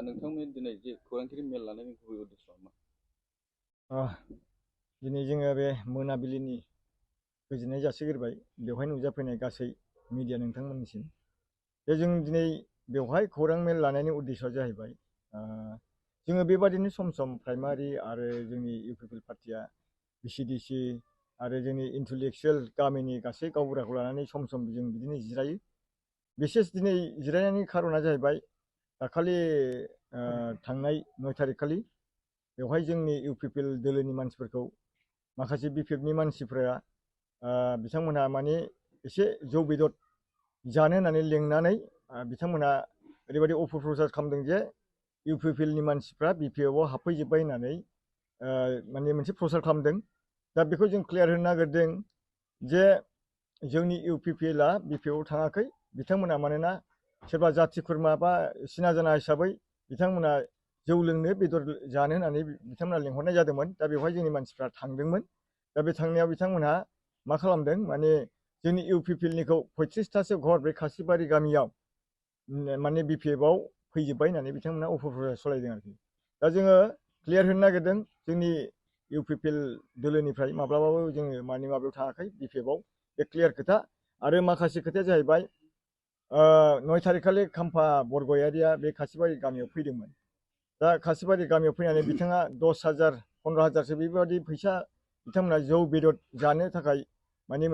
नोंथांमोननि दिनै जे खौरांगिरि मेल लानायनि गुबै उद्देश्यआ मा? दिनै जोङो बे मोनाबिलिनि गोजोननाय जासिग्रोबाय बेवहाय नुजाफैनाय गासै मिडिया नोंथांमोननिसिम। जों दिनै बेवहाय खौरां मेल लानायनि उद्देश्यआ जाहैबाय जोङो बेबादिनो सम सम प्राइमारि आरो जोंनि इउपिपिएल पार्टिया बिसिडिसि आरो जोंनि इन्टेलेक्सुवेल गामिनि गासै गावबुराखौ लानानै सम सम जों बिदिनो जिरायो। बिसेस दिनै जिरायनायनि खारना जाहैबाय दाखालि थांनाय 9 तारिख खालि बेवहाय जोंनि इउपिपिएल दोलोनि मानसिफोरखौ माखासे बिपिएफनि मानसिफोरा बिथांमोनहा माने एसे जौ बेदर जानो होननानै लेंनानै बिथांमोनहा ओरैबायदि अपप्रचार खालामदों जे इउपिपिएलनि मानसिफ्रा बिपिएफआव हाबफैजोब्बाय होननानै माने मोनसे प्रचार खालामदों। दा बेखौ जों क्लियार होनो नागिरदों जे जोंनि इउपिपिएलआ बिपिएफआव थाङाखै। बिथांमोना मानोना सोरबा जाथि खुरमा बा सिना जाना हिसाबै बिथांमोना जौ लोंनो बेदर जानो होननानै बिथांमोना लेंहरनाय जादोंमोन। दा बेवहाय जोंनि मानसिफ्रा थांदोंमोन। दा बे थांनायाव बिथांमोनहा मा खालामदों माने जोंनि इउपिपिएलनिखौ 35थासो घर बे खासिबारि गामियाव माने बिपिएफआव फैजोब्बाय होननानै बिथांमोना अपप्रचार सालायदों आरोखि। दा जोङो क्लियार होनो नागिरदों जोंनि इउपिपिएल दोलोनिफ्राय माब्लाबाबो जोङो माने माबायाव थाङाखै बिपिएफआव, बे क्लियार खोथा। आरो माखासे खोथाया जाहैबाय 9 तारिख खालि खाम्फा बरगयारिया बे खासिबारि गामियाव फैदोंमोन। दा खासिबारि गामियाव फैनानै बिथाङा 10,000 15,000सो बेबायदि फैसा बिथांमोना जौ बेदर जानो थाखाय माने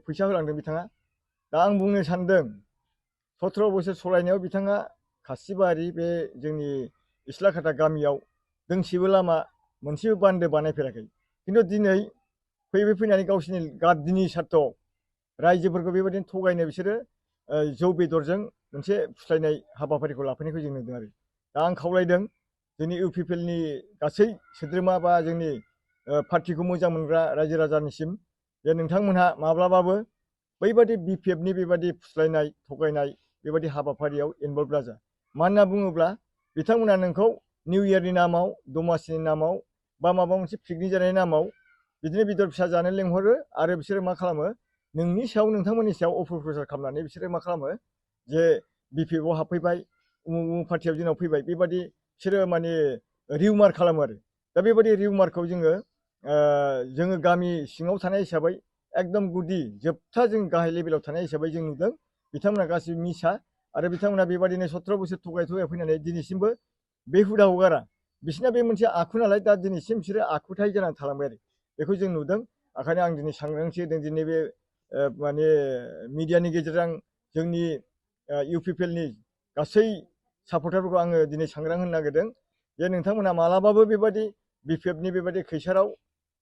फैसा होलांदों बिथाङा। दा आं बुंनो सानदों 17 बोसोर सलायनायाव बिथाङा खासिबारि बे जोंनि इस्लाखाथा गामियाव दोंसेबो लामा मोनसेबो बान्दो बानायफेराखै। खिन्थु दिनै फैनानै गावसिनि गादिनि सार्थआव रायजोफोरखौ बेबायदिनो थगायनो बिसोरो जौ बेदरजों मोनसे फुस्लायनाय हाबाफारिखौ लाफैनायखौ जों नुदों आरो। दा आं खावलायदों जोंनि इउपिपिएलनि गासै सोद्रोमा बा जोंनि पार्टिखौ मोजां मोनग्रा रायजो राजानिसिम जे नोंथांमोनहा माब्लाबाबो बैबादि बिपिएफनि बेबादि फुस्लायनाय थगायनाय बेबादि हाबाफारियाव इनभल्भ जाजा। मानो होनना बुङोब्ला बिथांमोना नोंखौ निउ इयारनि नामाव, दमासिनि नामाव बा माबा मोनसे पिकनिक जानायनि नामाव बिदिनो बेदर फिसा जानो लेंहरो आरो बिसोरो मा खालामो नोंनि सायाव नोंथांमोननि सायाव अपप्रचार खालामनानै बिसोरो मा खालामो जे बिपिएफआव हाबफैबाय, उमुक उमुक पार्टियाव जोंनाव फैबाय, बेबादि बिसोरो माने रिउमार खालामो आरो। दा बेबादि रिउमारखौ जोङो गामि सिङाव थानाय हिसाबै एकदम गुदि जोबथा जों गाहाय लेभेलाव थानाय हिसाबै जों नुदों बिथांमोना गासिबो मिसा। आरो बिथांमोना बेबादिनो 17 बोसोर थगाय फैनानै दिनैसिमबो बे हुदाखौ गारा। बिसोरना बे मोनसे आखु नालाय, दा दिनैसिम बिसोरो आखुथाय जानानै थालांबाय आरो। बेखौ जों नुदों। ओंखायनो आं दिनै सांग्रांथि होदों दिनै बे माने मिडियानि गेजेरजों जोंनि इउपिपिएलनि गासै सापर्टारफोरखौ आङो दिनै सांग्रां होनो नागिरदों जे नोंथांमोना मालाबाबो बेबादि बिपिएफनि बेबादि खैसाराव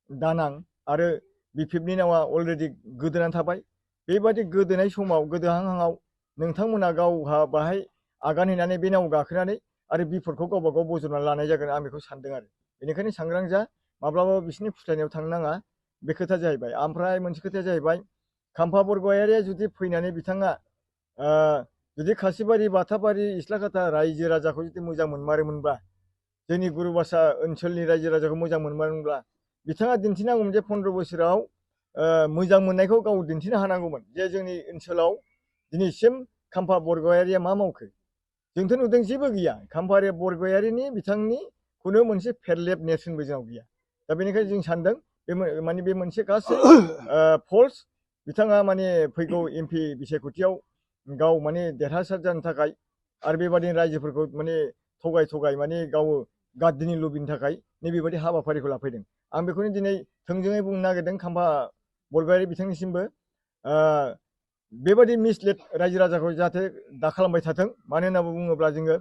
दानां। आरो बिपिएफनि नावा अलरेडि गोदोनानै थाबाय। बेबादि गोदोनाय समाव गोदोहांहांआव नोंथांमोना गावहा बाहाय आगान हैनानै बे नाव गाखोनानै आरो बिपदखौ गावबा गाव बजबनानै लानाय जागोन आं बेखौ सानदों आरो। बेनिखायनो सांग्रां जा, माब्लाबाबो बिसोरनि फुस्लायनायाव थांनो नाङा, बे खोथा जाहैबाय। ओमफ्राय मोनसे खोथाया जाहैबाय खाम्फा बरगयारिया जुदि फैनानै बिथाङा जुदि खासिबारि, बाथाबारि, इस्लाखाथा रायजो राजाखौ जुदि मोजां मोनमारोमोनब्ला, जोंनि गुरुबासा ओनसोलनि रायजो राजाखौ मोजां मोनमारोमोनब्ला बिथाङा दिन्थिनांगौमोन जे 15 बोसोराव मोजां मोननायखौ गाव दिन्थिनो हानांगौमोन जे जोंनि ओनसोलाव दिनैसिम खाम्फा बरगयारिया मा मावखो। जोंथ' नुदों जेबो गैया। खाम्फा बरगयारिनि बिथांनि खुनु मोनसे फेरलेब नेरसोनबो जोंनाव गैया। दा बेनिखायनो जों सानदों बे मोनसे गासै फल्स। बिथाङा माने फैगौ एमपि बिसायख'थियाव गाव माने देरहासार जानो थाखाय आरो बेबादिनो रायजोफोरखौ माने थगाय माने गाव गादिनि लुबैनो थाखाय नैबेबादि हाबाफारिखौ लाफैदों। आं बेखौनो दिनै थोंजोङै बुंनो नागिरदों खाम्फा बरगयारि बिथांनिसिमबो बेबादि मिसलेट रायजो राजाखौ जाहाथे दा खालामबाय थाथों। मानो होनना बुङोब्ला जोङो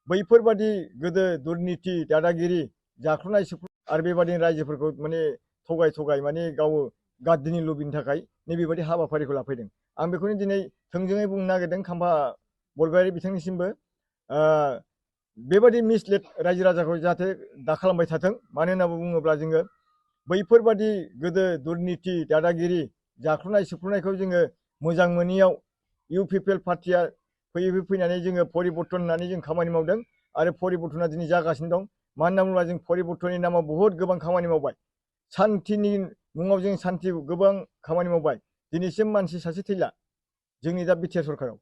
बैफोरबादि गोदो दुर्निति, दादागिरि, जाख्ल'नाय आरो बेबादिनो रायजोफोरखौ माने थगाय माने गाव गादिनि लुबैनो थाखाय नैबेबादि हाबाफारिखौ लाफैदों। आं बेखौनो दिनै थोंजोङै बुंनो नागिरदों खाम्फा बरगयारि बिथांनिसिमबो बेबादि मिसलेट रायजो राजाखौ जाहाथे दा खालामबाय थाथों। मानो होनना बुङोब्ला जोङो बैफोरबादि गोदो दुर्निति, दादागिरि, जाख्ल'नाय सोख्ल'नायखौ जोङो मोजां मोनैयाव इउपिपिएल पार्टिया फैनानै जोङो परिबर्तन होननानै जों खामानि मावदों आरो परिबर्तना दिनै जागासिनो दं। मानो होनना बुङोब्ला जों परिबर्तननि नामाव बहुद गोबां खामानि मावबाय। सान्थिनि मुङाव जों सान्थि गोबां खामानि मावबाय। दिनैसिम मानसि सासे थैला जोंनि दा बिटिआर सरकाराव।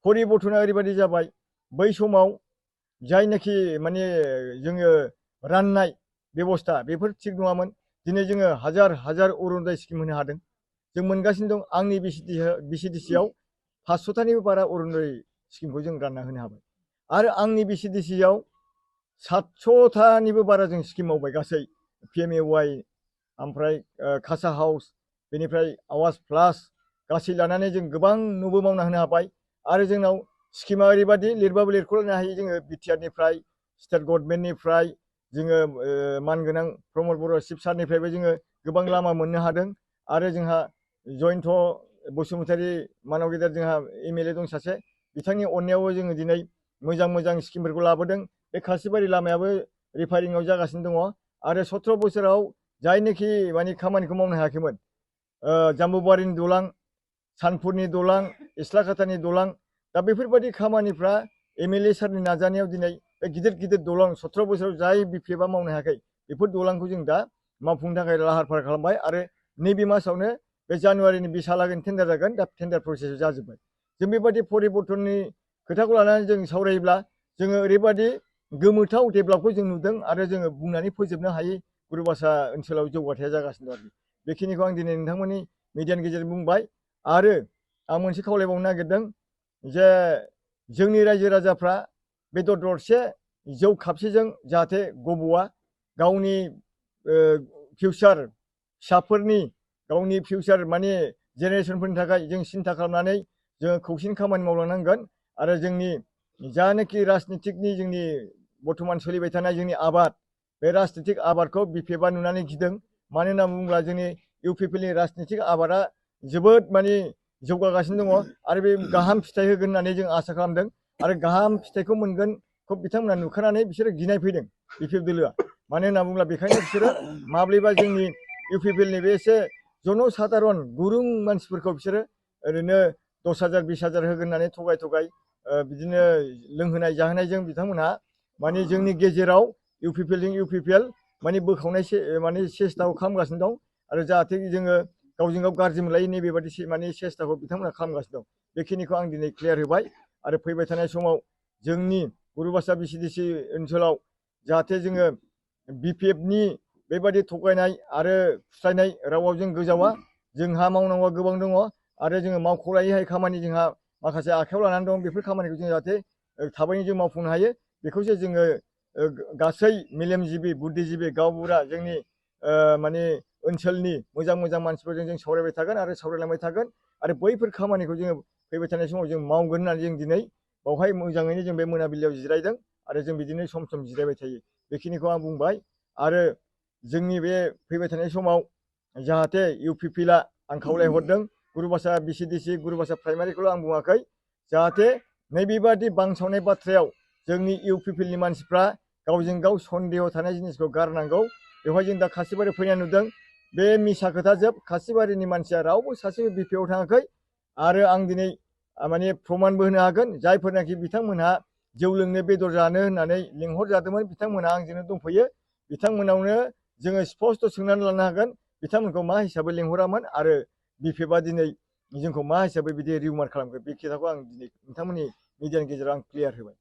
परिबर्तना ओरैबायदि जाबाय बै समाव जायनाखि माने जोङो राननाय बेबस्था बेफोर थिग नङामोन। दिनै जोङो हाजार हाजार अरुनदय स्किम होनो हादों। जों मोनगासिनो दं। आंनि बिसिडिसियाव 500थानिबो बारा अरुनदय स्किमखौ जों रानना होनो हाबाय आरो आंनि बिसिडिसियाव 700थानिबो बारा जों स्किम मावबाय गासै PMAY ओमफ्राय खासा हाउस बेनिफ्राय आवाज प्लास गासै लानानै जों गोबां न'बो मावना होनो हाबाय आरो जोंनाव स्किमा ओरैबादि लिरबाबो लिरख'लायनो हायो जोङो बिटिआरनिफ्राय स्टेट गभर्नमेन्टनिफ्राय जोङो मानगोनां प्रमद बर' चिफ सारनिफ्रायबो जोङो गोबां लामा मोननो हादों आरो जोंहा जयन्त बसुमतारी मानव गेदेर जोंहा MLA दं सासे बिथांनि अननायावबो जोङो दिनै मोजां मोजां स्किमफोरखौ लाबोदों। बे खासिबारि लामायाबो रिफायरिंआव जागासिनो दङ आरो 17 बोसोराव जायनोखि माने खामानिखौ मावनो हायाखैमोन जाम्बुबारिनि दलां सानपुरनि दलां इस्लाखातानि दलां दा बेफोरबायदि खामानिफ्रा MLA सारनि नाजानायाव दिनै बे गिदिर गिदिर दलां 17 बोसोराव जाय BPFआ मावनो हायाखै बेफोर दलांखौ जों दा मावफुंनो थाखाय लाहार फाहार खालामबाय आरो नैबे मासावनो बे जानुवारिनि 20हालागै टेन्डार जागोन। दा टेन्डार प्रसेसआ जाजोब्बाय। जों बेबायदि परिबर्तननि खोथाखौ लानानै जों सावरायोब्ला जोङो ओरैबायदि गोमोथाव डेभेलपखौ जों नुदों आरो जोङो बुंनानै फोजोबनो हायै गुरुबासा ओनसोलाव जौगाथाया जागासिनो दं। बेखिनिखौ आं दिनै नोंथांमोननि मिडियानि गेजेरजों बुंबाय आरो आं मोनसे खावलायबावनो नागिरदों जे जोंनि रायजो राजाफ्रा बेदर दरसे जौ खापसेजों जाहाथे गब'आ गावनि फिउचार फिसाफोरनि गावनि फिउचार माने जेनेरेसनफोरनि थाखाय जों सिन्था खालामनानै जोङो खौसेनि खामानि मावलांनांगोन आरो जोंनि जानाखि राजनितिकनि जोंनि बर्थमान सोलिबाय थानाय जोंनि आबाद बे राजनितिक आबादखौ BPFआ नुनानै गिदों। मानो होनना बुङोब्ला जोंनि UPPनि राजनितिक आबादा जोबोद माने जौगागासिनो दङ आरो बे गाहाम फिथाइ होगोन होननानै जों आसा खालामदों आरो गाहाम फिथाइखौ मोनगोनखौ बिथांमोना नुखानानै बिसोरो गिनाय फैदों BPF दोलोआ। मानो होनना बुङोब्ला बेखायनो बिसोरो माब्लाबा जोंनि UPPनि बे एसे जनसाधारन गुरुं मानसिफोरखौ बिसोरो ओरैनो 10,000 20,000 होगोन होननानै थगाय थगाय बिदिनो लोंहोनाय जाहोनायजों बिथांमोनहा माने जोंनि गेजेराव UPPजों UPPL माने बोखावनाय माने सेस्टाखौ खालामगासिनो दं आरो जाहाथे जोङो गावजों गाव गाज्रि मोनलायै नैबेबादि माने सेस्टाखौ बिथांमोना खालामगासिनो दं। बेखिनिखौ आं दिनै क्लियार होबाय आरो फैबाय थानाय समाव जोंनि गुरुबासा BCDC ओनसोलाव जाहाथे जोङो BPFनि बेबायदि थगायनाय आरो खुस्रायनाय रावाव जों गोजावा। जोंहा मावनांगौआ गोबां दङ आरो जोङो मावख'लायैहाय खामानि जोंहा माखासे आखायाव लानानै दं। बेफोर खामानिखौ जों जाहाथे थाबैनो जों मावफुंनो हायो बेखौसो जोङो गासै मेलेमजिबि बुद्धिजिबि गावबुरा जोंनि माने ओनसोलनि मोजां मोजां मानसिफोरजों जों सावरायबाय थागोन आरो सावरायलांबाय थागोन आरो बैफोर खामानिखौ जोङो फैबाय थानाय समाव जों मावगोन होननानै जों दिनै बावहाय मोजाङैनो जों बे मोनाबिलियाव जिरायदों आरो जों बिदिनो सम सम जिरायबाय थायो। बेखिनिखौ आं बुंबाय आरो जोंनि बे फैबाय थानाय समाव जाहाथे UPPला आं खावलायहरदों गुरुबासा BCDC गुरुबासा प्राइमारिखौल' आं बुङाखै जाहाथे नैबेबादि बांसावनाय बाथ्रायाव जोंनि UPPनि मानसिफ्रा गावजों गाव सन्देह थानाय जिनिसखौ गारनांगौ। बेवहाय जों दा खासिबारि फैनाय नुदों बे मिसा खोथा जोब खासिबारिनि मानसिया रावबो सासेबो BPFआव थाङाखै आरो आं दिनै माने प्रमानबो होनो हागोन जायफोरनाखि बिथांमोनहा जौ लोंनो बेदर जानो होननानै लिंहरजादोंमोन बिथांमोनहा आंजोंनो दंफैयो। बिथांमोनावनो जोङो स्पस्ट सोंनानै लानो हागोन बिथांमोनखौ मा हिसाबै लिंहरामोन आरो BPFआ दिनै जोंखौ मा हिसाबै बिदि रिमार्क खालामखो बे खोथाखौ आं दिनै नोंथांमोननि मिडियानि गेजेराव आं क्लियार होबाय।